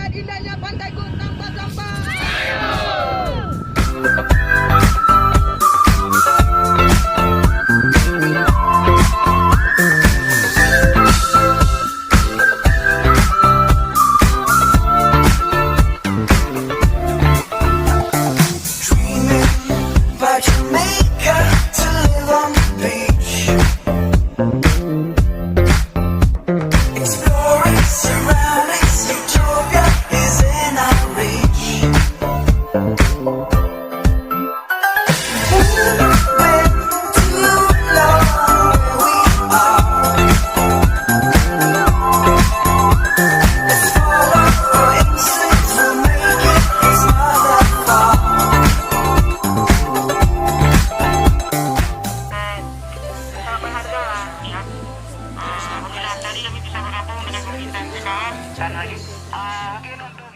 Lihat indahnya pantaiku tanpa sampah. Mungkin kami bisa bergabung dengan intensikan dan lagi mungkin untuk